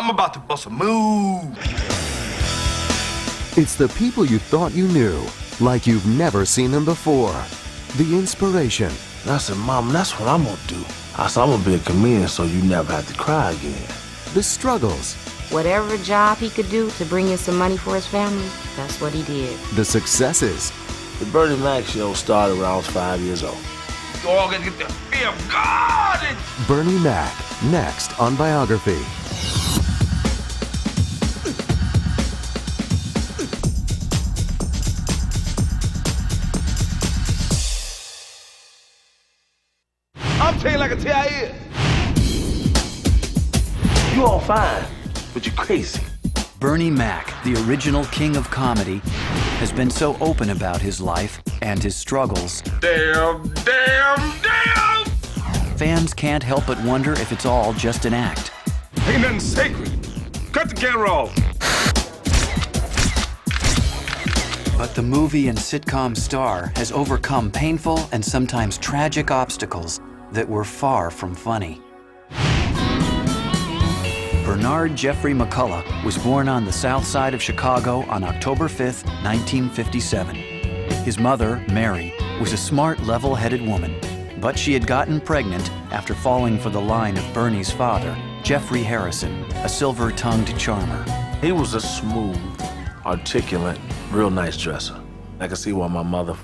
I'm about to bust a move. It's the people you thought you knew, like you've never seen them before. The inspiration. And I said, Mom, that's what I'm gonna do. I said, I'm gonna be a comedian so you never have to cry again. The struggles. Whatever job he could do to bring in some money for his family, that's what he did. The successes. The Bernie Mac show started when I was 5 years old. You all gotta get the fear of God. Bernie Mac, next on Biography. I'm telling you like I tell you. You all fine, but you're crazy. Bernie Mac, the original king of comedy, has been so open about his life and his struggles. Damn. Fans can't help but wonder if it's all just an act. Ain't nothing sacred. Cut the camera off. But the movie and sitcom star has overcome painful and sometimes tragic obstacles that were far from funny. Bernard Jeffrey McCullough was born on the south side of Chicago on October 5th, 1957. His mother, Mary, was a smart, level-headed woman, but she had gotten pregnant after falling for the line of Bernie's father, Jeffrey Harrison, a silver-tongued charmer. He was a smooth, articulate, real nice dresser. I could see why my mother,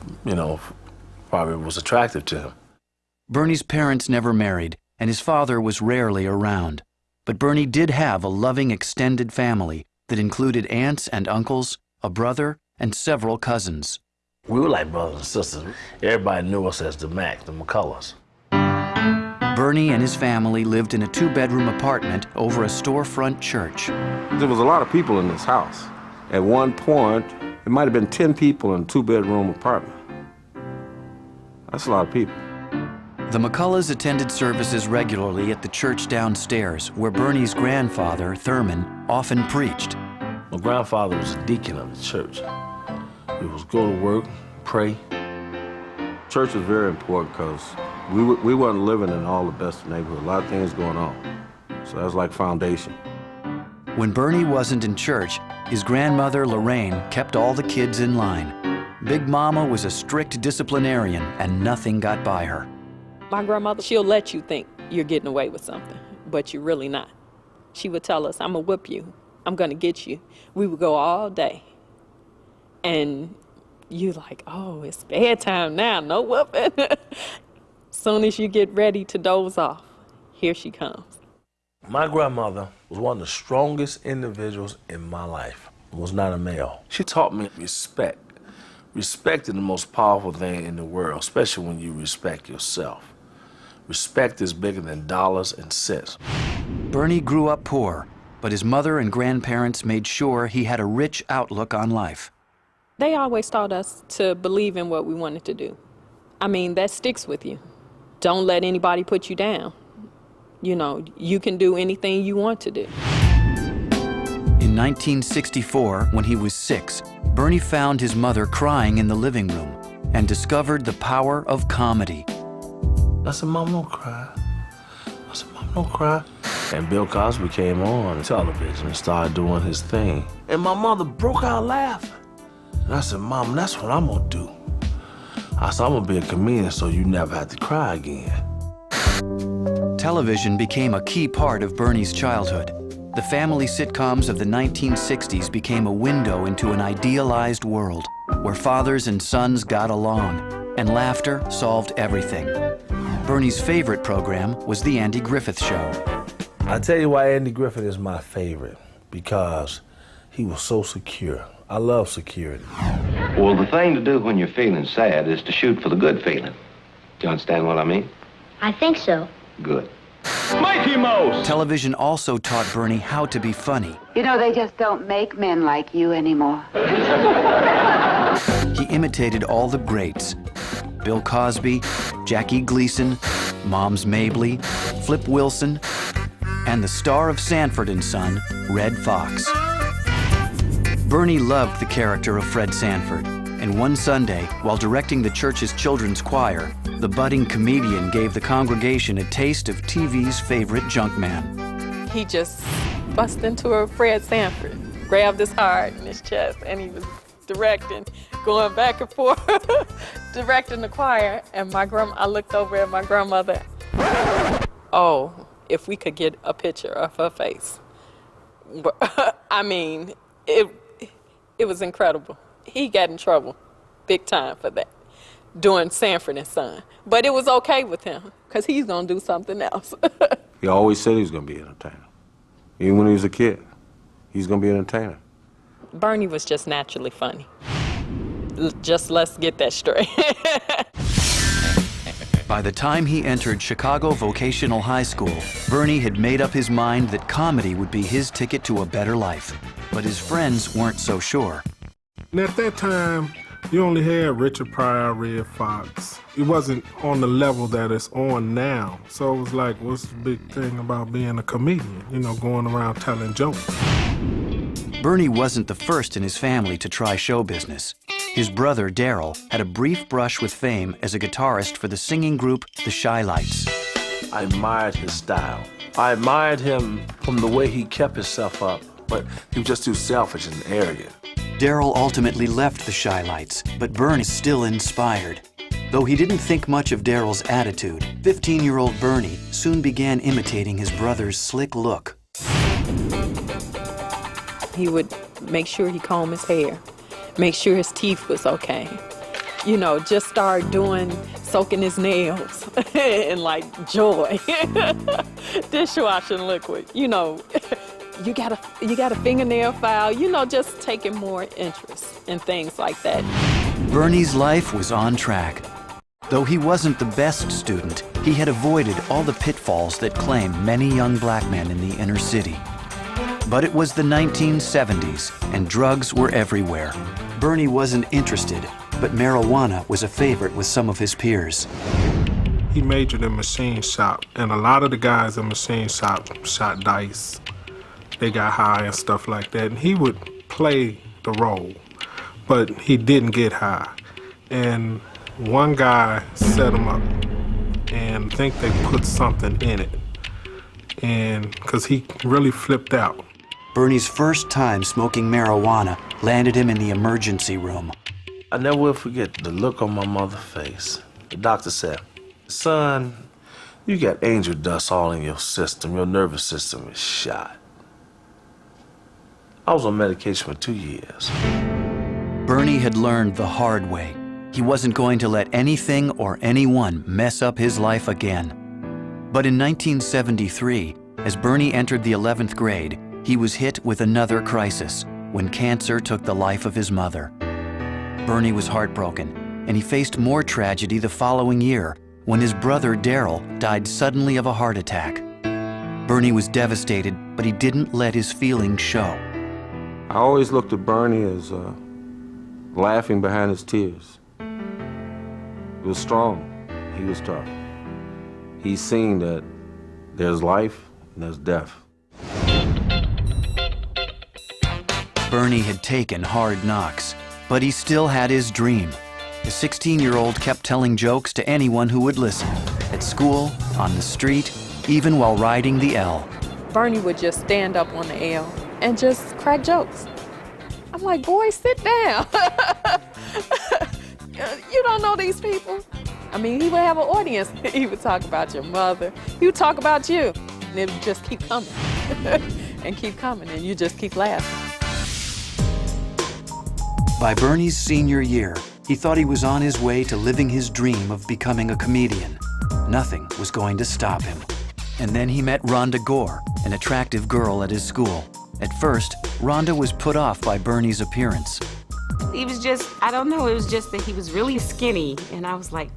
probably was attractive to him. Bernie's parents never married, and his father was rarely around. But Bernie did have a loving extended family that included aunts and uncles, a brother, and several cousins. We were like brothers and sisters. Everybody knew us as the Mac, the McCulloughs. Bernie and his family lived in a two-bedroom apartment over a storefront church. There was a lot of people in this house. At one point, it might have been 10 people in a two-bedroom apartment. That's a lot of people. The McCulloughs attended services regularly at the church downstairs, where Bernie's grandfather, Thurman, often preached. My grandfather was a deacon of the church. He was go to work, pray. Church was very important because we weren't living in all the best neighborhoods. A lot of things going on. So that was like foundation. When Bernie wasn't in church, his grandmother, Lorraine, kept all the kids in line. Big Mama was a strict disciplinarian, and nothing got by her. My grandmother, she'll let you think you're getting away with something, but you're really not. She would tell us, I'm gonna whip you. I'm gonna get you. We would go all day. And you like, oh, it's bedtime now, no whooping. Soon as you get ready to doze off, here she comes. My grandmother was one of the strongest individuals in my life. Was not a male. She taught me respect. Respect is the most powerful thing in the world, especially when you respect yourself. Respect is bigger than dollars and cents. Bernie grew up poor, but his mother and grandparents made sure he had a rich outlook on life. They always taught us to believe in what we wanted to do. I mean, that sticks with you. Don't let anybody put you down. You can do anything you want to do. In 1964, when he was 6, Bernie found his mother crying in the living room and discovered the power of comedy. I said, Mom, don't cry. Mom, don't cry. And Bill Cosby came on television and started doing his thing. And my mother broke out laughing. And I said, Mom, that's what I'm gonna do. I said, I'm gonna be a comedian so you never have to cry again. Television became a key part of Bernie's childhood. The family sitcoms of the 1960s became a window into an idealized world where fathers and sons got along and laughter solved everything. Bernie's favorite program was The Andy Griffith Show. I'll tell you why Andy Griffith is my favorite, because he was so secure. I love security. Well, the thing to do when you're feeling sad is to shoot for the good feeling. Do you understand what I mean? I think so. Good. Mikey Mouse! Television also taught Bernie how to be funny. You know, they just don't make men like you anymore. He imitated all the greats: Bill Cosby, Jackie Gleason, Moms Mabley, Flip Wilson, and the star of Sanford and Son, Red Fox. Bernie loved the character of Fred Sanford, and one Sunday, while directing the church's children's choir, the budding comedian gave the congregation a taste of TV's favorite junk man. He just bust into a Fred Sanford, grabbed his heart in his chest, and he was directing, going back and forth, directing the choir. And I looked over at my grandmother. Oh, if we could get a picture of her face. I mean, it was incredible. He got in trouble big time for that, doing Sanford and Son. But it was okay with him, because he's going to do something else. He always said he was going to be an entertainer. Even when he was a kid, he's going to be an entertainer. Bernie was just naturally funny. Just let's get that straight. By the time he entered Chicago Vocational High School, Bernie had made up his mind that comedy would be his ticket to a better life. But his friends weren't so sure. And at that time, you only had Richard Pryor, Red Fox. It wasn't on the level that it's on now. So it was like, what's the big thing about being a comedian? You know, going around telling jokes. Bernie wasn't the first in his family to try show business. His brother, Darryl, had a brief brush with fame as a guitarist for the singing group The Chi-Lites. I admired his style. I admired him from the way he kept himself up, but he was just too selfish and arrogant. Darryl ultimately left the Chi-Lites, but Bernie is still inspired. Though he didn't think much of Darryl's attitude, 15-year-old Bernie soon began imitating his brother's slick look. He would make sure he combed his hair, make sure his teeth was okay. You know, just start soaking his nails and like joy. Dishwashing liquid, you know. You got a fingernail file, you know, just taking more interest in things like that. Bernie's life was on track. Though he wasn't the best student, he had avoided all the pitfalls that claim many young black men in the inner city. But it was the 1970s, and drugs were everywhere. Bernie wasn't interested, but marijuana was a favorite with some of his peers. He majored in machine shop, and a lot of the guys in machine shop shot dice. They got high and stuff like that, and he would play the role, but he didn't get high. And one guy set him up, and I think they put something in it, and because he really flipped out. Bernie's first time smoking marijuana landed him in the emergency room. I never will forget the look on my mother's face. The doctor said, "Son, you got angel dust all in your system. Your nervous system is shot." I was on medication for 2 years. Bernie had learned the hard way. He wasn't going to let anything or anyone mess up his life again. But in 1973, as Bernie entered the 11th grade, he was hit with another crisis when cancer took the life of his mother. Bernie was heartbroken, and he faced more tragedy the following year when his brother Darryl died suddenly of a heart attack. Bernie was devastated, but he didn't let his feelings show. I always looked at Bernie as laughing behind his tears. He was strong. He was tough. He's seen that there's life and there's death. Bernie had taken hard knocks, but he still had his dream. The 16-year-old kept telling jokes to anyone who would listen, at school, on the street, even while riding the L. Bernie would just stand up on the L and just crack jokes. I'm like, boy, sit down. You don't know these people. I mean, he would have an audience. He would talk about your mother. He would talk about you. And it would just keep coming and keep coming, and you just keep laughing. By Bernie's senior year, he thought he was on his way to living his dream of becoming a comedian. Nothing was going to stop him. And then he met Rhonda Gore, an attractive girl at his school. At first, Rhonda was put off by Bernie's appearance. He was just, I don't know, it was just that he was really skinny, and I was like,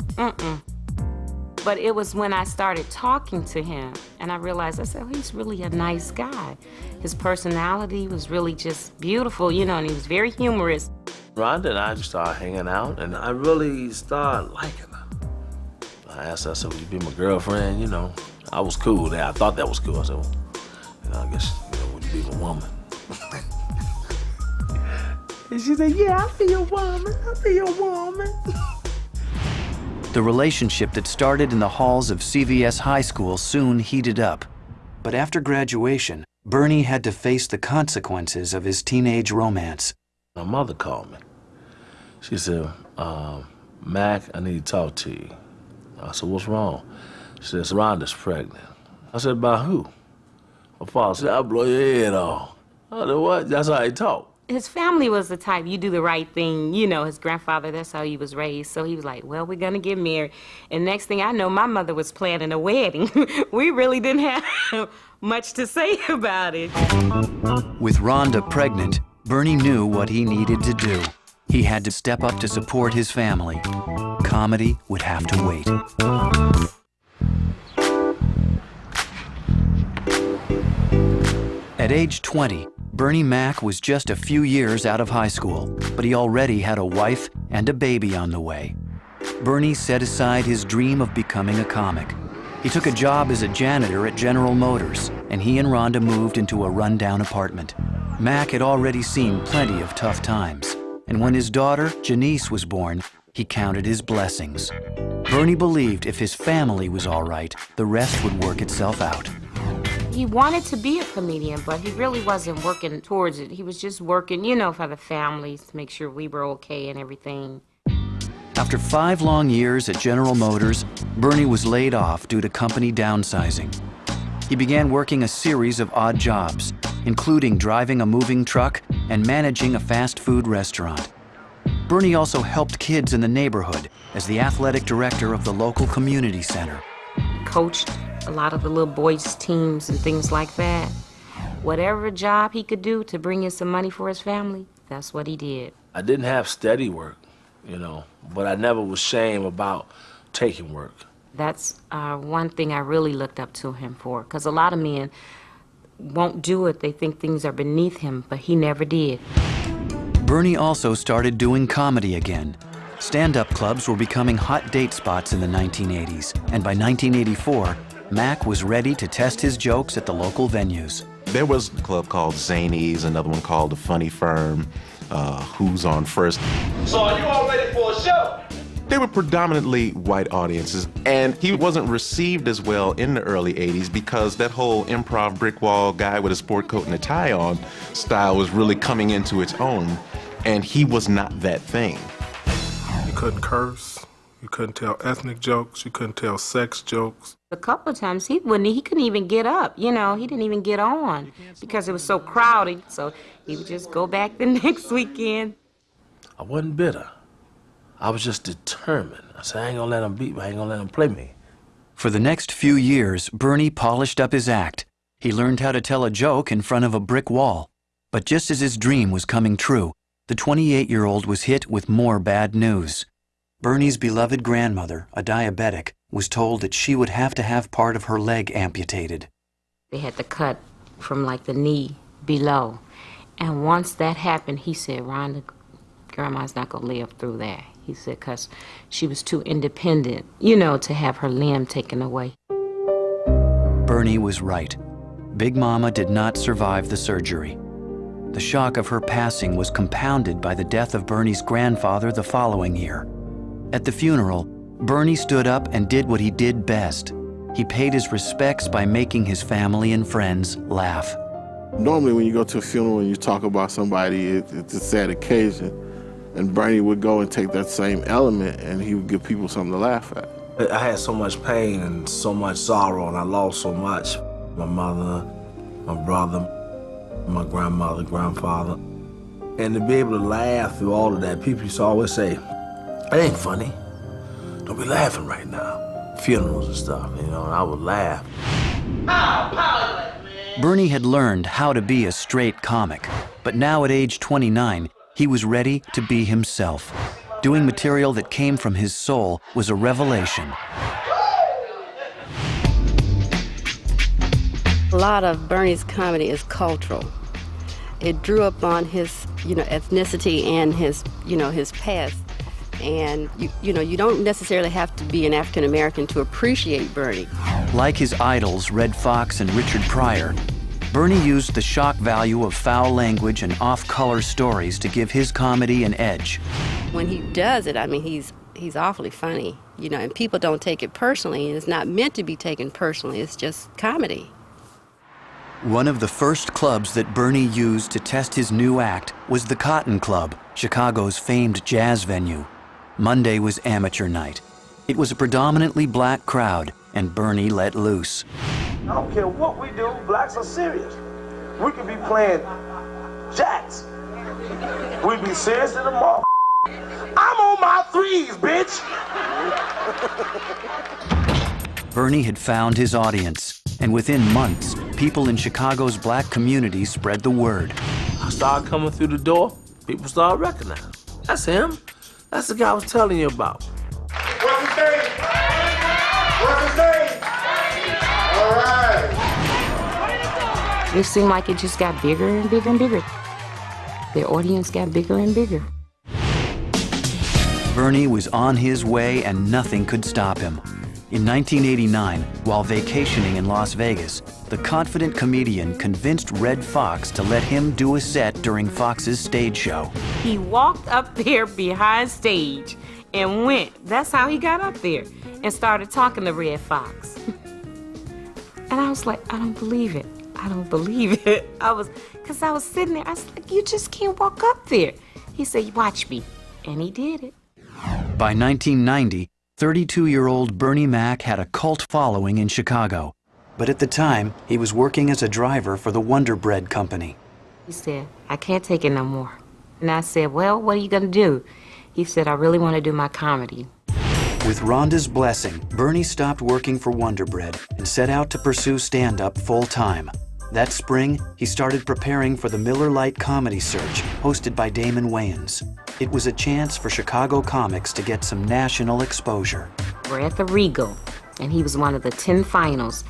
But it was when I started talking to him, and I realized, I said, oh, he's really a nice guy. His personality was really just beautiful, you know, and he was very humorous. Rhonda and I just started hanging out, and I really started liking her. I asked her, I said, would you be my girlfriend? You know, I was cool there. I thought that was cool. I said, well, you know, I guess, you know, would you be my woman? And she said, yeah, I'll be your woman. I'll be your woman. The relationship that started in the halls of CVS High School soon heated up. But after graduation, Bernie had to face the consequences of his teenage romance. My mother called me. She said, Mac, I need to talk to you. I said, what's wrong? She said, Rhonda's pregnant. I said, by who? My father said, I'll blow your head off. I said, what? That's how he talked. His family was the type, you do the right thing. You know, his grandfather, that's how he was raised. So he was like, well, we're gonna get married. And next thing I know, my mother was planning a wedding. We really didn't have much to say about it. With Rhonda pregnant, Bernie knew what he needed to do. He had to step up to support his family. Comedy would have to wait. At age 20, Bernie Mac was just a few years out of high school, but he already had a wife and a baby on the way. Bernie set aside his dream of becoming a comic. He took a job as a janitor at General Motors, and he and Rhonda moved into a rundown apartment. Mac had already seen plenty of tough times, and when his daughter, Janice, was born, he counted his blessings. Bernie believed if his family was all right, the rest would work itself out. He wanted to be a comedian, but he really wasn't working towards it. He was just working, you know, for the families to make sure we were okay and everything. After 5 long years at General Motors, Bernie was laid off due to company downsizing. He began working a series of odd jobs, including driving a moving truck and managing a fast food restaurant. Bernie also helped kids in the neighborhood as the athletic director of the local community center. Coached a lot of the little boys' teams and things like that. Whatever job he could do to bring in some money for his family, that's what he did. I didn't have steady work, you know, but I never was ashamed about taking work. That's one thing I really looked up to him for, because a lot of men won't do it. They think things are beneath him, but he never did. Bernie also started doing comedy again. Stand-up clubs were becoming hot date spots in the 1980s, and by 1984, Mac was ready to test his jokes at the local venues. There was a club called Zanies, another one called The Funny Firm, Who's on First. So are you all ready for a show? They were predominantly white audiences, and he wasn't received as well in the early 80s because that whole improv brick wall guy with a sport coat and a tie on style was really coming into its own, and he was not that thing. You couldn't curse, you couldn't tell ethnic jokes, you couldn't tell sex jokes. A couple of times he couldn't even get up, you know, he didn't even get on because it was so crowded. So he would just go back the next weekend. I wasn't bitter. I was just determined. I said, I ain't gonna let him beat me, I ain't gonna let him play me. For the next few years, Bernie polished up his act. He learned how to tell a joke in front of a brick wall. But just as his dream was coming true, the 28-year-old was hit with more bad news. Bernie's beloved grandmother, a diabetic, was told that she would have to have part of her leg amputated. They had to cut from like the knee below. And once that happened, he said, Rhonda, Grandma's not gonna live through that. He said, because she was too independent, you know, to have her limb taken away. Bernie was right. Big Mama did not survive the surgery. The shock of her passing was compounded by the death of Bernie's grandfather the following year. At the funeral, Bernie stood up and did what he did best. He paid his respects by making his family and friends laugh. Normally when you go to a funeral and you talk about somebody, it's a sad occasion. And Bernie would go and take that same element and he would give people something to laugh at. I had so much pain and so much sorrow, and I lost so much. My mother, my brother, my grandmother, grandfather. And to be able to laugh through all of that, people used to always say, it ain't funny. Don't be laughing right now. Funerals and stuff, you know, and I would laugh. Bernie had learned how to be a straight comic, but now at age 29, he was ready to be himself. Doing material that came from his soul was a revelation. A lot of Bernie's comedy is cultural. It drew upon his, ethnicity and his, his past. And, you don't necessarily have to be an African American to appreciate Bernie. Like his idols, Red Fox and Richard Pryor, Bernie used the shock value of foul language and off-color stories to give his comedy an edge. When he does it, he's awfully funny, and people don't take it personally, and it's not meant to be taken personally, it's just comedy. One of the first clubs that Bernie used to test his new act was the Cotton Club, Chicago's famed jazz venue. Monday was amateur night. It was a predominantly black crowd, and Bernie let loose. I don't care what we do, blacks are serious. We could be playing jacks. We'd be serious in the mall. I'm on my threes, bitch! Bernie had found his audience, and within months, people in Chicago's black community spread the word. I started coming through the door, people started recognizing. That's him. That's the guy I was telling you about. What's his name? What's his name? All right. It seemed like it just got bigger and bigger and bigger. Their audience got bigger and bigger. Bernie was on his way and nothing could stop him. In 1989, while vacationing in Las Vegas, the confident comedian convinced Red Fox to let him do a set during Fox's stage show. He walked up there behind stage and went. That's how he got up there and started talking to Red Fox. And I was like, I don't believe it. I don't believe it. Because I was sitting there, I was like, you just can't walk up there. He said, watch me. And he did it. By 1990, 32-year-old Bernie Mac had a cult following in Chicago. But at the time, he was working as a driver for the Wonder Bread Company. He said, I can't take it no more. And I said, well, what are you going to do? He said, I really want to do my comedy. With Rhonda's blessing, Bernie stopped working for Wonder Bread and set out to pursue stand-up full-time. That spring, he started preparing for the Miller Lite Comedy Search, hosted by Damon Wayans. It was a chance for Chicago comics to get some national exposure. We're at the Regal, and he was one of the 10 finals.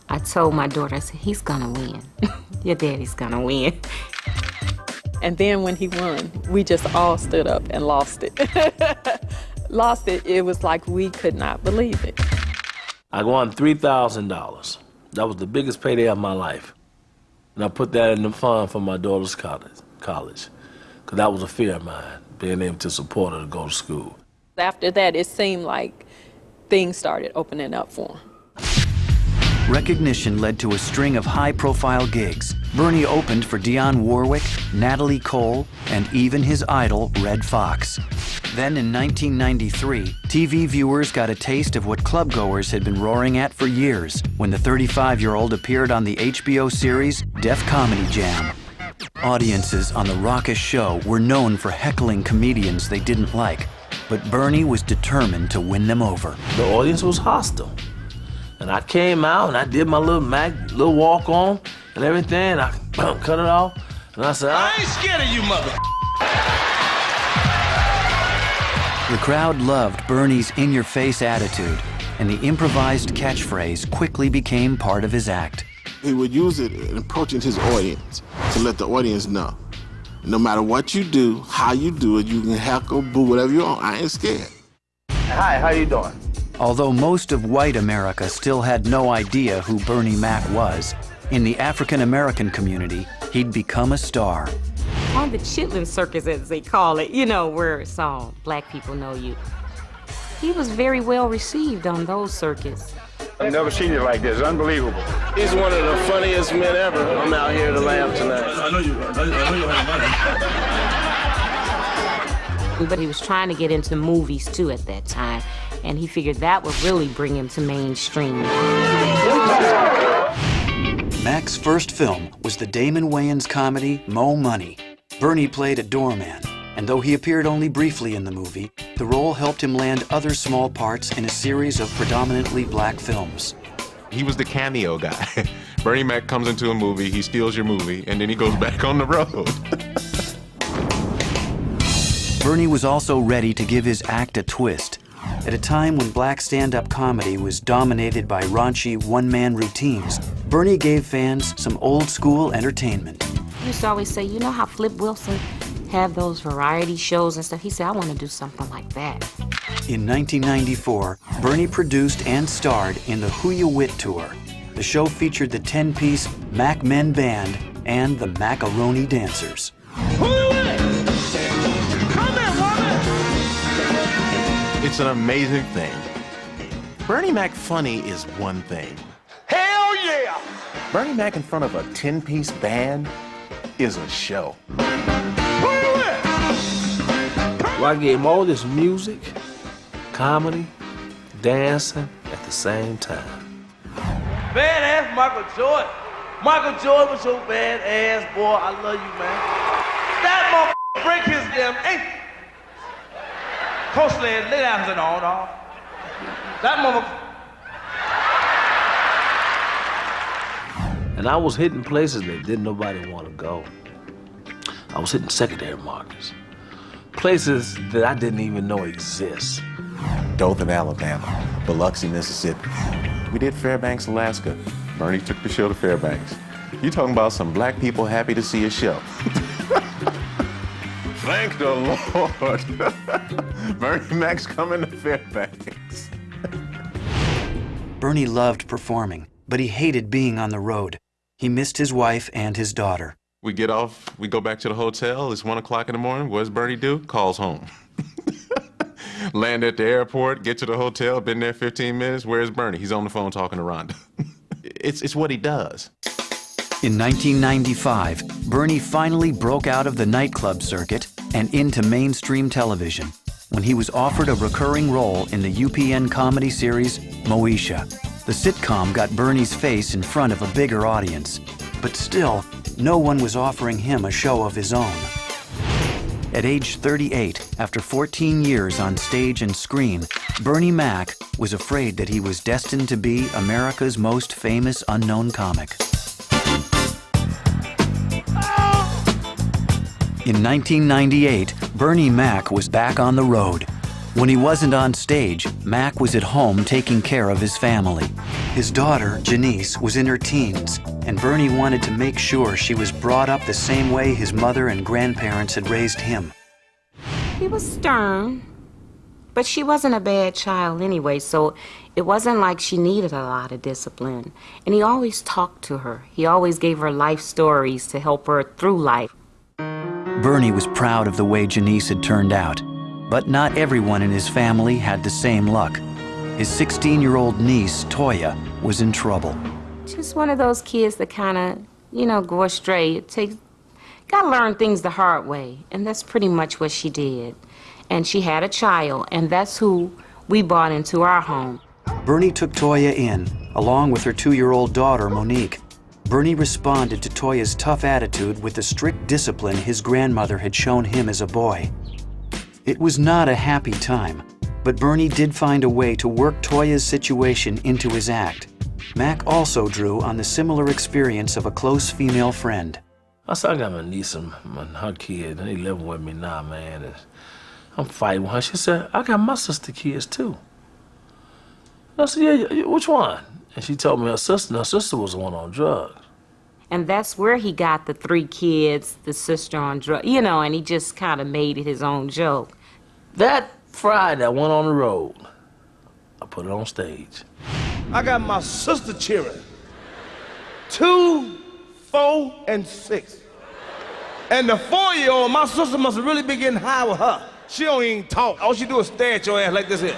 I told my daughter, I said, he's gonna win. Your daddy's gonna win. And then when he won, we just all stood up and lost it. Lost it. It was like we could not believe it. I won $3,000. That was the biggest payday of my life. And I put that in the fund for my daughter's college. Because that was a fear of mine, being able to support her to go to school. After that, it seemed like things started opening up for him. Recognition led to a string of high-profile gigs. Bernie opened for Dionne Warwick, Natalie Cole, and even his idol, Red Fox. Then in 1993, TV viewers got a taste of what clubgoers had been roaring at for years when the 35-year-old appeared on the HBO series Def Comedy Jam. Audiences on the raucous show were known for heckling comedians they didn't like, but Bernie was determined to win them over. The audience was hostile. And I came out and I did my little walk on and everything. I cut it off. And I said, I ain't scared of you, mother. The crowd loved Bernie's in-your-face attitude, and the improvised catchphrase quickly became part of his act. He would use it in approaching his audience to let the audience know. No matter what you do, how you do it, you can heckle, boo, whatever you want. I ain't scared. Hi, how you doing? Although most of white America still had no idea who Bernie Mac was, in the African-American community, he'd become a star. On the Chitlin Circus, as they call it, you know, where it's all black people know you. He was very well received on those circuits. I've never seen you like this. Unbelievable. He's one of the funniest men ever. I'm out here to laugh tonight. I know you But he was trying to get into movies, too, at that time. And he figured that would really bring him to mainstream. Mac's first film was the Damon Wayans comedy Mo Money. Bernie played a doorman, and though he appeared only briefly in the movie, the role helped him land other small parts in a series of predominantly black films. He was the cameo guy. Bernie Mac comes into a movie, he steals your movie, and then he goes back on the road. Bernie was also ready to give his act a twist. At a time when black stand-up comedy was dominated by raunchy one-man routines, Bernie gave fans some old-school entertainment. He used to always say, you know how Flip Wilson had those variety shows and stuff? He said, I want to do something like that. In 1994, Bernie produced and starred in the Who You Wit Tour. The show featured the 10-piece Mac Men Band and the Macaroni Dancers. It's an amazing thing. Bernie Mac funny is one thing. Hell yeah! Bernie Mac in front of a 10-piece band is a show. Well, I gave him all this music, comedy, dancing at the same time. Badass Michael Jordan. Michael Jordan was your badass boy. I love you, man. That motherfucker break his damn ankle. Coach lay down and said, no. That motherfucker. And I was hitting places that didn't nobody want to go. I was hitting secondary markets. Places that I didn't even know exist. Dothan, Alabama. Biloxi, Mississippi. We did Fairbanks, Alaska. Bernie took the show to Fairbanks. You talking about some black people happy to see a show. Thank the Lord. Bernie Mac's coming to Fairbanks. Bernie loved performing, but he hated being on the road. He missed his wife and his daughter. We get off, we go back to the hotel. It's 1 o'clock in the morning. What does Bernie do? Calls home. Land at the airport, get to the hotel, been there 15 minutes. Where's Bernie? He's on the phone talking to Rhonda. It's what he does. In 1995, Bernie finally broke out of the nightclub circuit and into mainstream television when he was offered a recurring role in the UPN comedy series Moesha. The sitcom got Bernie's face in front of a bigger audience, but still, no one was offering him a show of his own. At age 38, after 14 years on stage and screen, Bernie Mac was afraid that he was destined to be America's most famous unknown comic. In 1998, Bernie Mac was back on the road. When he wasn't on stage, Mac was at home taking care of his family. His daughter, Janice, was in her teens, and Bernie wanted to make sure she was brought up the same way his mother and grandparents had raised him. He was stern, but she wasn't a bad child anyway, so it wasn't like she needed a lot of discipline. And he always talked to her. He always gave her life stories to help her through life. Bernie was proud of the way Janice had turned out, but not everyone in his family had the same luck. His 16-year-old niece, Toya, was in trouble. Just one of those kids that kind of, go astray. Gotta learn things the hard way, and that's pretty much what she did. And she had a child, and that's who we brought into our home. Bernie took Toya in, along with her 2-year-old daughter, Monique. Bernie responded to Toya's tough attitude with the strict discipline his grandmother had shown him as a boy. It was not a happy time, but Bernie did find a way to work Toya's situation into his act. Mac also drew on the similar experience of a close female friend. I said, I got my niece and her kid, and they living with me now, man. And I'm fighting with her. She said, I got my sister kids too. I said, yeah, which one? And she told me her sister was the one on drugs. And that's where he got the 3 kids, the sister on drugs, and he just kind of made it his own joke. That Friday, I went on the road. I put it on stage. I got my sister cheering. 2, 4, and 6. And the 4-year-old, my sister must have really been getting high with her. She don't even talk. All she do is stare at your ass like this here.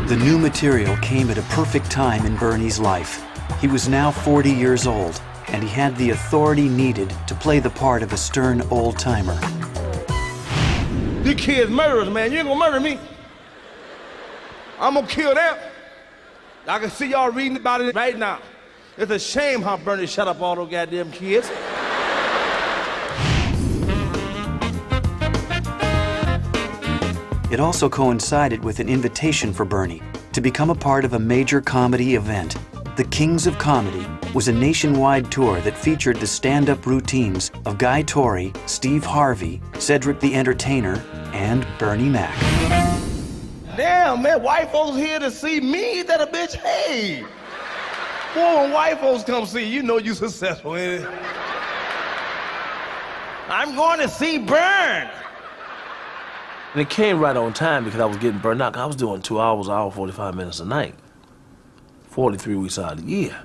The new material came at a perfect time in Bernie's life. He was now 40 years old, and he had the authority needed to play the part of a stern old-timer. These kids murderers, man. You ain't gonna murder me. I'm gonna kill them. I can see y'all reading about it right now. It's a shame how Bernie shut up all those goddamn kids. It also coincided with an invitation for Bernie to become a part of a major comedy event. The Kings of Comedy was a nationwide tour that featured the stand-up routines of Guy Torry, Steve Harvey, Cedric the Entertainer, and Bernie Mac. Damn, man, white folks here to see me? That a bitch? Hey! Boy, when white folks come see you, know you successful, ain't it? I'm going to see Burn. And it came right on time because I was getting burned out. I was doing 2 hours, hour 45 minutes a night. 43 weeks out of the year.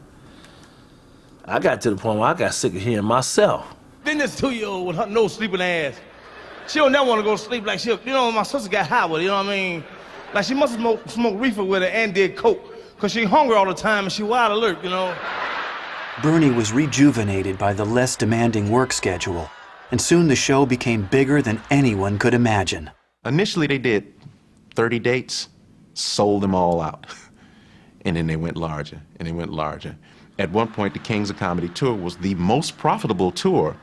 I got to the point where I got sick of hearing myself. Then this 2-year-old with her no sleeping ass, she don't never want to go to sleep like my sister got high with her, you know what I mean? Like she must have smoked reefer with her and did coke. because she hungry all the time and she wide alert, you know. Bernie was rejuvenated by the less demanding work schedule, and soon the show became bigger than anyone could imagine. Initially, they did 30 dates, sold them all out. And then they went larger, and they went larger. At one point, the Kings of Comedy tour was the most profitable tour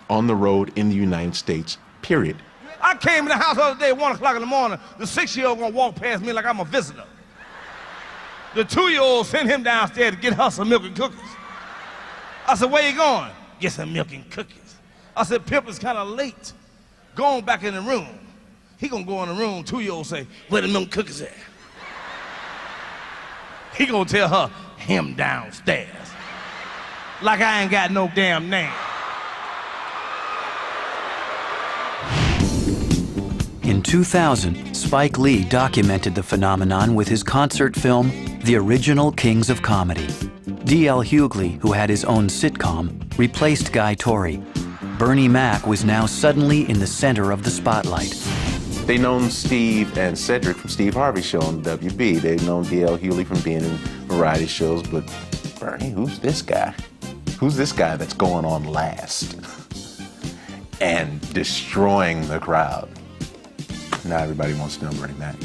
on the road in the United States, period. I came in the house the other day at 1 o'clock in the morning. The 6-year-old gonna walk past me like I'm a visitor. The 2-year-old sent him downstairs to get her some milk and cookies. I said, where you going? Get some milk and cookies. I said, Pip is kind of late. Go on back in the room. He gonna go in the room, 2-year-old say, where the milk and cookies at? He gonna tell her, him downstairs. Like I ain't got no damn name. In 2000, Spike Lee documented the phenomenon with his concert film, The Original Kings of Comedy. D.L. Hughley, who had his own sitcom, replaced Guy Torry. Bernie Mac was now suddenly in the center of the spotlight. They known Steve and Cedric from Steve Harvey's show on WB. They've known D.L. Hughley from being in variety shows, but Bernie, who's this guy? Who's this guy that's going on last and destroying the crowd? Now everybody wants to know Bernie Mac.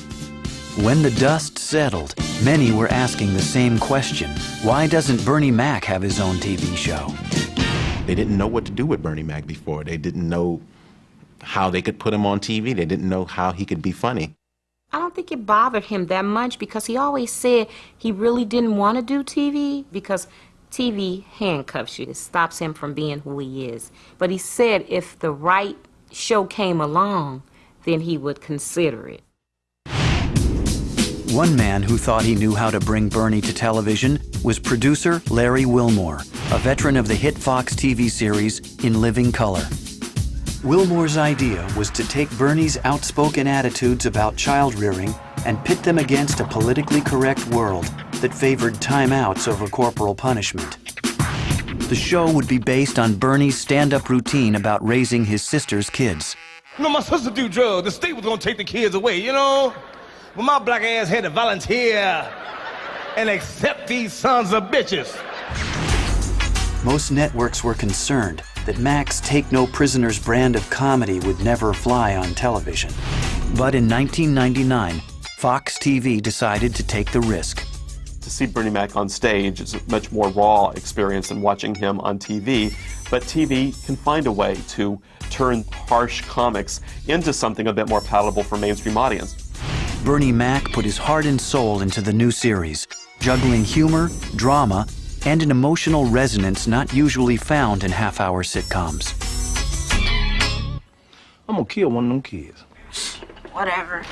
When the dust settled, many were asking the same question. Why doesn't Bernie Mac have his own TV show? They didn't know what to do with Bernie Mac before. They didn't know how they could put him on TV. They didn't know how he could be funny. I don't think it bothered him that much because he always said he really didn't want to do TV because TV handcuffs you. It stops him from being who he is. But he said if the right show came along, then he would consider it. One man who thought he knew how to bring Bernie to television was producer Larry Wilmore, a veteran of the hit Fox TV series In Living Color. Wilmore's idea was to take Bernie's outspoken attitudes about child rearing and pit them against a politically correct world that favored timeouts over corporal punishment. The show would be based on Bernie's stand-up routine about raising his sister's kids. You know, my sister do drugs. The state was gonna take the kids away, you know? But my black ass had to volunteer and accept these sons of bitches. Most networks were concerned that Mac's take-no-prisoners brand of comedy would never fly on television. But in 1999, Fox TV decided to take the risk. To see Bernie Mac on stage is a much more raw experience than watching him on TV, but TV can find a way to turn harsh comics into something a bit more palatable for mainstream audience. Bernie Mac put his heart and soul into the new series, juggling humor, drama, and an emotional resonance not usually found in half-hour sitcoms. I'm gonna kill one of them kids. Whatever.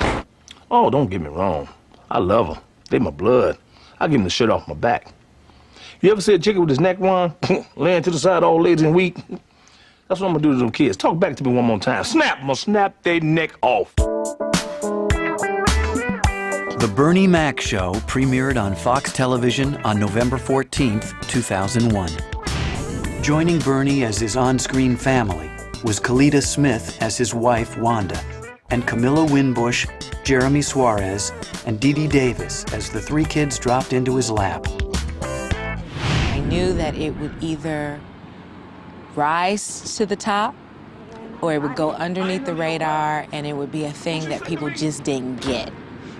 Oh, don't get me wrong. I love them. They my blood. I give them the shirt off my back. You ever see a chicken with his neck wrong, laying to the side all lazy and weak? That's what I'm gonna do to them kids. Talk back to me one more time. Snap! I'm gonna snap their neck off. The Bernie Mac Show premiered on Fox Television on November 14th, 2001. Joining Bernie as his on-screen family was Kalita Smith as his wife, Wanda, and Camilla Winbush, Jeremy Suarez, and Dee Dee Davis as the three kids dropped into his lap. I knew that it would either rise to the top or it would go underneath the radar and it would be a thing that people just didn't get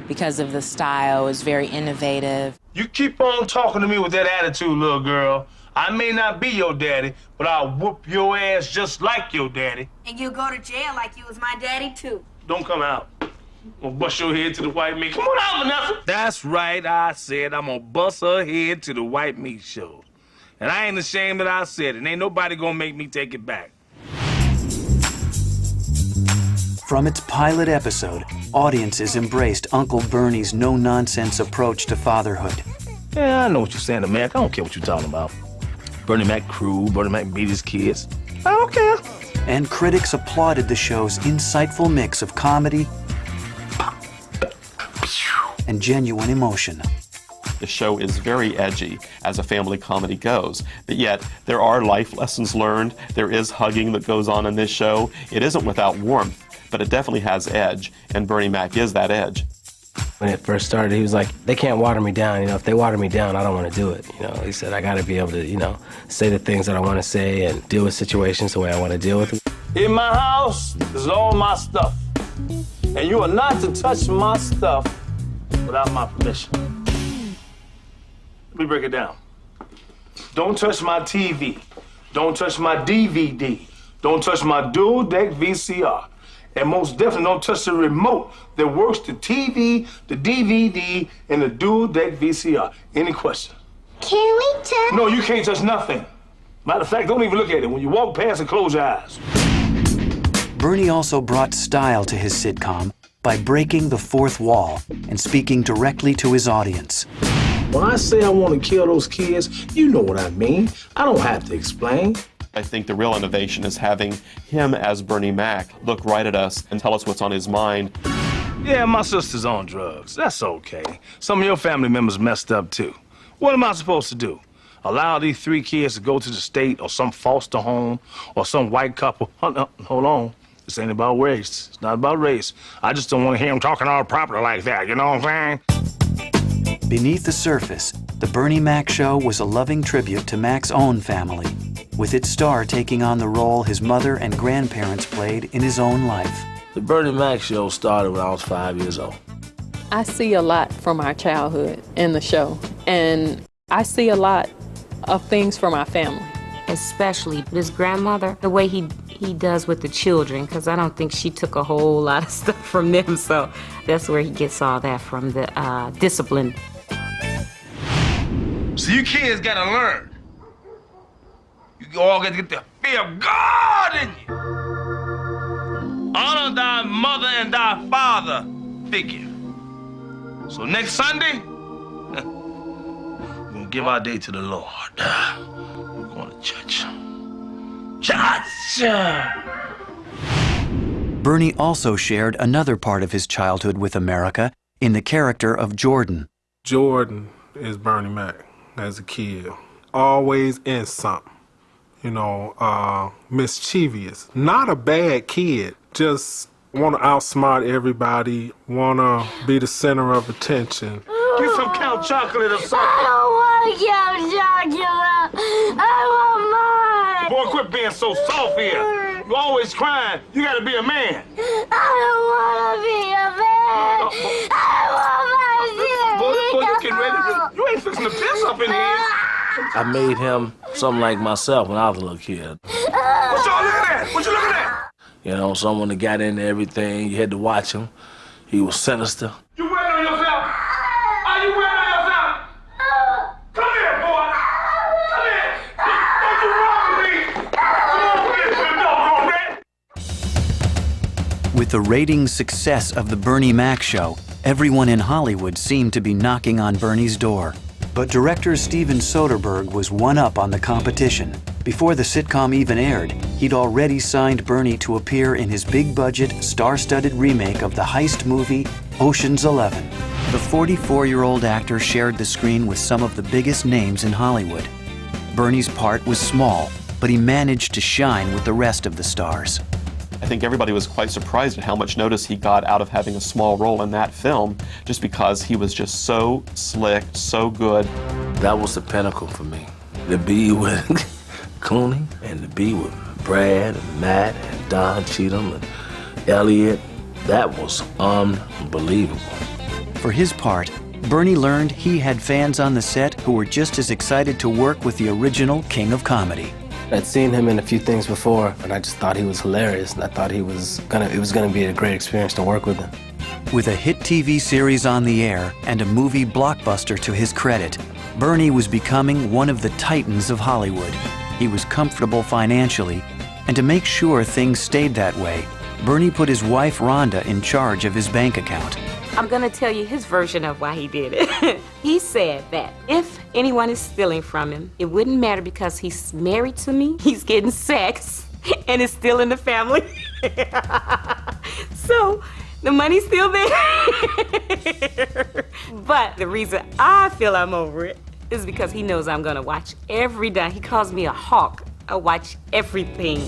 because of the style. It's very innovative. You keep on talking to me with that attitude, little girl. I may not be your daddy, but I'll whoop your ass just like your daddy. And you'll go to jail like you was my daddy, too. Don't come out. I'm gonna bust your head to the white meat. Come on out, Vanessa. That's right, I said I'm gonna bust her head to the white meat show. And I ain't ashamed that I said it. Ain't nobody gonna make me take it back. From its pilot episode, audiences embraced Uncle Bernie's no-nonsense approach to fatherhood. Yeah, I know what you're saying to Mac. I don't care what you're talking about. Bernie Mac cruel, Bernie Mac beat his kids. I don't care. And critics applauded the show's insightful mix of comedy and genuine emotion. The show is very edgy as a family comedy goes, but yet there are life lessons learned. There is hugging that goes on in this show. It isn't without warmth, but it definitely has edge, and Bernie Mac is that edge. When it first started, he was like, they can't water me down. You know, if they water me down, I don't want to do it. You know, he said, I got to be able to, you know, say the things that I want to say and deal with situations the way I want to deal with them. In my house is all my stuff. And you are not to touch my stuff without my permission. Let me break it down. Don't touch my TV. Don't touch my DVD. Don't touch my dual deck VCR. And most definitely don't touch the remote that works the TV, the DVD, and the dual deck VCR. Any question? Can we touch? No, you can't touch nothing. Matter of fact, don't even look at it. When you walk past it, close your eyes. Bernie also brought style to his sitcom by breaking the fourth wall and speaking directly to his audience. When I say I want to kill those kids, you know what I mean. I don't have to explain. I think the real innovation is having him as Bernie Mac look right at us and tell us what's on his mind. Yeah, my sister's on drugs. That's okay. Some of your family members messed up too. What am I supposed to do? Allow these 3 kids to go to the state or some foster home or some white couple? Hold on. This ain't about race. It's not about race. I just don't want to hear him talking all proper like that, you know what I'm saying? Beneath the surface, The Bernie Mac Show was a loving tribute to Mac's own family, with its star taking on the role his mother and grandparents played in his own life. The Bernie Mac Show started when I was 5 years old. I see a lot from our childhood in the show, and I see a lot of things from our family. Especially his grandmother, the way he does with the children, because I don't think she took a whole lot of stuff from them, so that's where he gets all that from, the discipline. So you kids gotta learn. You all gotta get the fear of God in you. Honor thy mother and thy father figure. So next Sunday, we're gonna give our day to the Lord. We're going to church. Church! Bernie also shared another part of his childhood with America in the character of Jordan. Jordan is Bernie Mac as a kid. Always in something. You know, mischievous. Not a bad kid. Just want to outsmart everybody. Want to be the center of attention. Get some Count Chocolate or something. I don't want to Count Chocolate. I want mine. Boy, quit being so soft here. You're always crying. You gotta be a man. I don't want to be a man. I want my Boy, you getting ready to... You ain't fixing to piss up in here. I made him something like myself when I was a little kid. What y'all looking at? What you looking at? You know, someone that got into everything. You had to watch him. He was sinister. You waiting on yourself? Are you waiting on yourself? Come here, boy. Come here. Don't you wrong with me. Come on with this little doggone rat. With the ratings success of The Bernie Mac Show, everyone in Hollywood seemed to be knocking on Bernie's door. But director Steven Soderbergh was one up on the competition. Before the sitcom even aired, he'd already signed Bernie to appear in his big-budget, star-studded remake of the heist movie Ocean's 11. The 44-year-old actor shared the screen with some of the biggest names in Hollywood. Bernie's part was small, but he managed to shine with the rest of the stars. I think everybody was quite surprised at how much notice he got out of having a small role in that film, just because he was just so slick, so good. That was the pinnacle for me. To be with Clooney and to be with Brad and Matt and Don Cheadle and Elliot, that was unbelievable. For his part, Bernie learned he had fans on the set who were just as excited to work with the original King of Comedy. I'd seen him in a few things before, and I just thought he was hilarious, and I thought it was gonna be a great experience to work with him. With a hit TV series on the air and a movie blockbuster to his credit, Bernie was becoming one of the titans of Hollywood. He was comfortable financially, and to make sure things stayed that way, Bernie put his wife Rhonda in charge of his bank account. I'm gonna tell you his version of why he did it. He said that if anyone is stealing from him, it wouldn't matter because he's married to me, he's getting sex, and it's still in the family. So the money's still there. But the reason I feel I'm over it is because he knows I'm gonna watch every day. He calls me a hawk. I watch everything.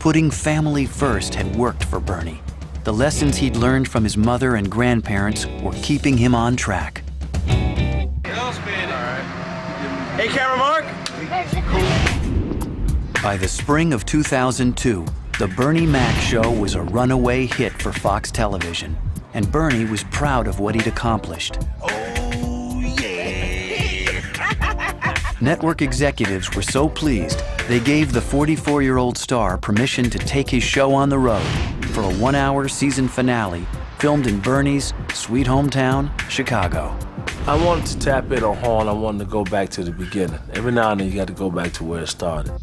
Putting family first had worked for Bernie. the lessons he'd learned from his mother and grandparents were keeping him on track. Hey, camera Mark. By the spring of 2002, The Bernie Mac Show was a runaway hit for Fox Television, and Bernie was proud of what he'd accomplished. Network executives were so pleased, they gave the 44-year-old star permission to take his show on the road for a one-hour season finale filmed in Bernie's sweet hometown, Chicago. I wanted to tap in on Horn. I wanted to go back to the beginning. Every now and then you got to go back to where it started.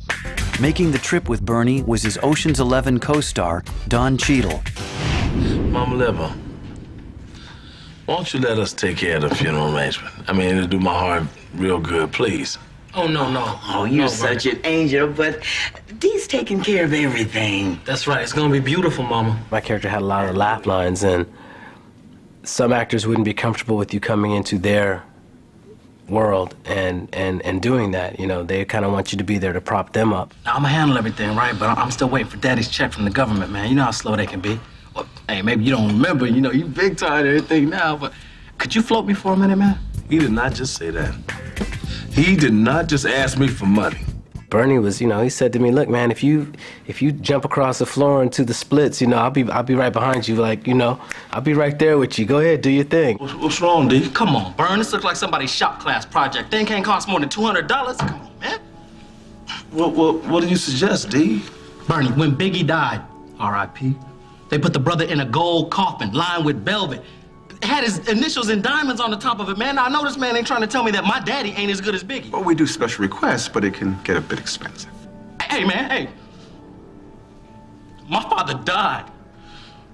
Making the trip with Bernie was his Ocean's 11 co-star, Don Cheadle. Mama Liver, why don't you let us take care of the funeral arrangement? I mean, it'll do my heart real good, please. Oh, no. Oh, you're such an angel, but Dee's taking care of everything. That's right. It's gonna be beautiful, Mama. My character had a lot of laugh lines, and some actors wouldn't be comfortable with you coming into their world and doing that. You know, they kind of want you to be there to prop them up. Now, I'm gonna handle everything, right? But I'm still waiting for Daddy's check from the government, man. You know how slow they can be. Well, hey, maybe you don't remember. You know, you big time and everything now, but could you float me for a minute, man? He did not just say that. He did not just ask me for money. Bernie was, he said to me, look, man, if you jump across the floor into the splits, I'll be right behind you. Like, I'll be right there with you. Go ahead, do your thing. What's wrong, D? Come on, Bern. This looks like somebody's shop class project. Thing can't cost more than $200. Come on, man. What do you suggest, D? Bernie, when Biggie died, R.I.P., they put the brother in a gold coffin lined with velvet. It had his initials and diamonds on the top of it, man. Now, I know this man ain't trying to tell me that my daddy ain't as good as Biggie. Well, we do special requests, but it can get a bit expensive. Hey, man, hey. My father died.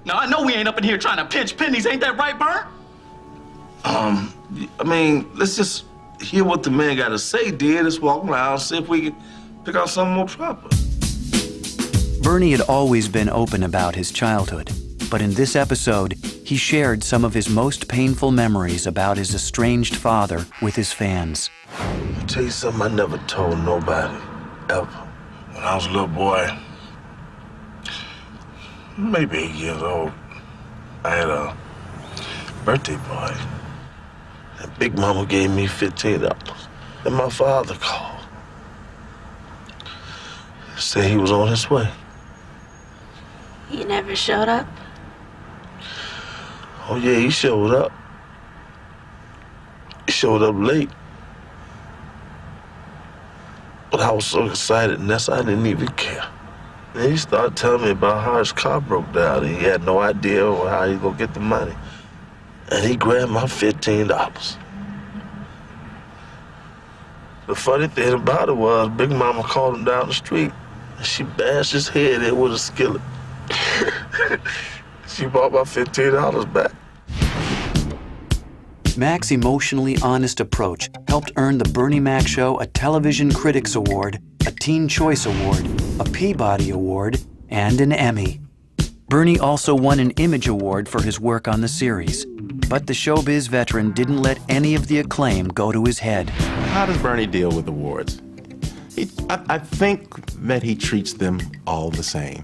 Now, I know we ain't up in here trying to pinch pennies. Ain't that right, Bern? I mean, let's just hear what the man got to say, D. Let's walk around, see if we can pick out something more proper. Bernie had always been open about his childhood, but in this episode, he shared some of his most painful memories about his estranged father with his fans. I'll tell you something I never told nobody, ever. When I was a little boy, maybe 8 years old, I had a birthday party. And Big Mama gave me $15. And my father called. Said he was on his way. He never showed up? Oh, yeah, he showed up. He showed up late. But I was so excited, Ness, I didn't even care. Then he started telling me about how his car broke down. And he had no idea how he was gonna get the money. And he grabbed my $15. The funny thing about it was, Big Mama called him down the street, and she bashed his head in with a skillet. She bought my $15 back. Mac's emotionally honest approach helped earn the Bernie Mac Show a Television Critics Award, a Teen Choice Award, a Peabody Award, and an Emmy. Bernie also won an Image Award for his work on the series, but the showbiz veteran didn't let any of the acclaim go to his head. How does Bernie deal with awards? I think that he treats them all the same.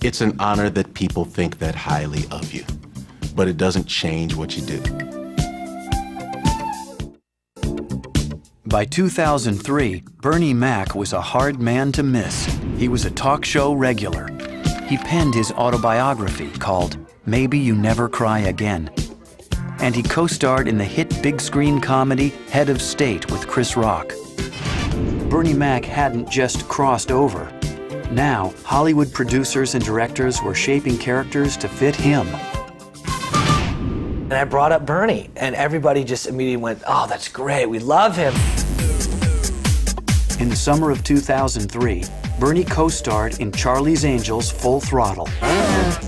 It's an honor that people think that highly of you, but it doesn't change what you do. By 2003, Bernie Mac was a hard man to miss. He was a talk show regular. He penned his autobiography called Maybe You Never Cry Again. And he co-starred in the hit big screen comedy Head of State with Chris Rock. Bernie Mac hadn't just crossed over. Now, Hollywood producers and directors were shaping characters to fit him. And I brought up Bernie, and everybody just immediately went, oh, that's great, we love him. In the summer of 2003, Bernie co-starred in Charlie's Angels Full Throttle.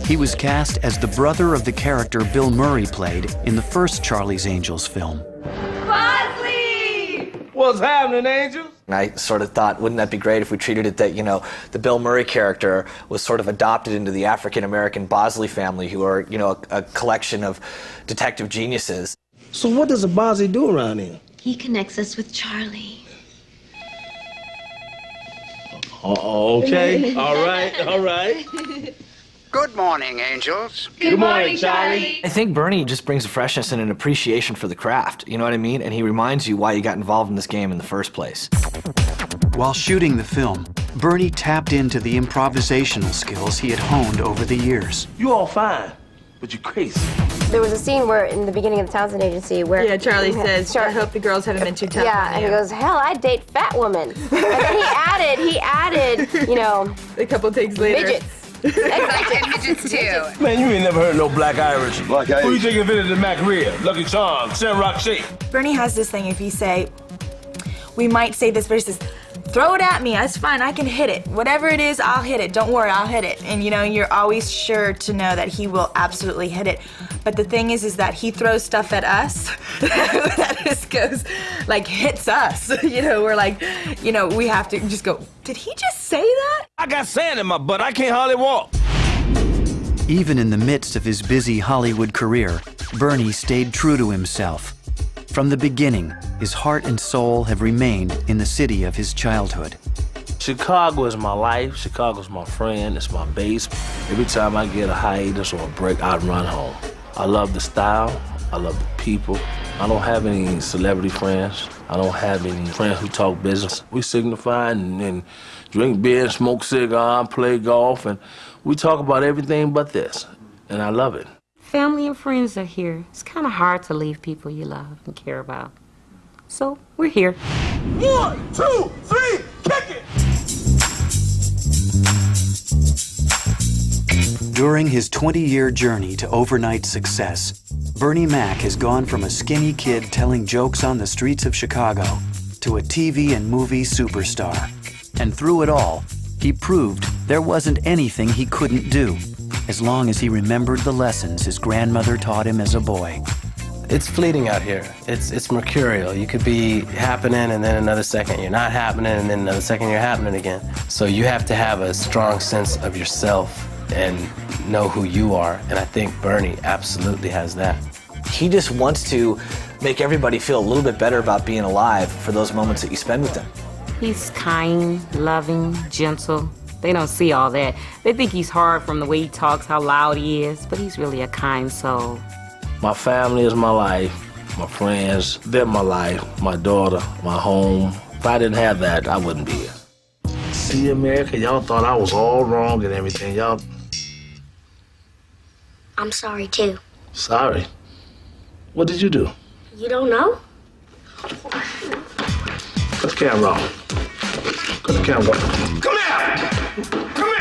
He was cast as the brother of the character Bill Murray played in the first Charlie's Angels film. What's happening, Angel? I sort of thought, wouldn't that be great if we treated it that, the Bill Murray character was sort of adopted into the African-American Bosley family, who are, a collection of detective geniuses. So what does a Bosley do around here? He connects us with Charlie. Okay, all right. Good morning, angels. Good morning, Charlie. I think Bernie just brings a freshness and an appreciation for the craft, you know what I mean? And he reminds you why you got involved in this game in the first place. While shooting the film, Bernie tapped into the improvisational skills he had honed over the years. You all fine, but you crazy. There was a scene where, in the beginning of the Townsend Agency, where... Yeah, Charlie says, I hope the girls haven't been too tough Yeah, on and you. he goes, hell, I'd date fat women. And then he added, you know... A couple takes later. Midgets. And midgets too. Man, you ain't never heard no Black Irish. Black Irish. Who you think invented the Mac Rib, Lucky Charms, Shamrock Shake? Bernie has this thing, if you say, we might say this, but he says, throw it at me, that's fine, I can hit it. Whatever it is, I'll hit it, don't worry, I'll hit it. And you know, you're always sure to know that he will absolutely hit it. But the thing is that he throws stuff at us that just goes, like, hits us. You know, we're like, you know, we have to just go, did he just say that? I got sand in my butt, I can't hardly walk. Even in the midst of his busy Hollywood career, Bernie stayed true to himself. From the beginning, his heart and soul have remained in the city of his childhood. Chicago is my life. Chicago's my friend. It's my base. Every time I get a hiatus or a break, I run home. I love the style. I love the people. I don't have any celebrity friends. I don't have any friends who talk business. We signify and drink beer, smoke cigar, play golf, and we talk about everything but this. And I love it. Family and friends are here. It's kind of hard to leave people you love and care about. So we're here. 1, 2, 3, kick it! During his 20-year journey to overnight success, Bernie Mac has gone from a skinny kid telling jokes on the streets of Chicago to a TV and movie superstar. And through it all, he proved there wasn't anything he couldn't do, as long as he remembered the lessons his grandmother taught him as a boy. It's fleeting out here. It's mercurial. You could be happening and then another second you're not happening and then another second you're happening again. So you have to have a strong sense of yourself and know who you are. And I think Bernie absolutely has that. He just wants to make everybody feel a little bit better about being alive for those moments that you spend with them. He's kind, loving, gentle. They don't see all that. They think he's hard from the way he talks, how loud he is, but he's really a kind soul. My family is my life. My friends, they're my life. My daughter, my home. If I didn't have that, I wouldn't be here. See, America, y'all thought I was all wrong and everything. Y'all... I'm sorry, too. Sorry? What did you do? You don't know? Put the camera on. Put the camera on. Come here! Come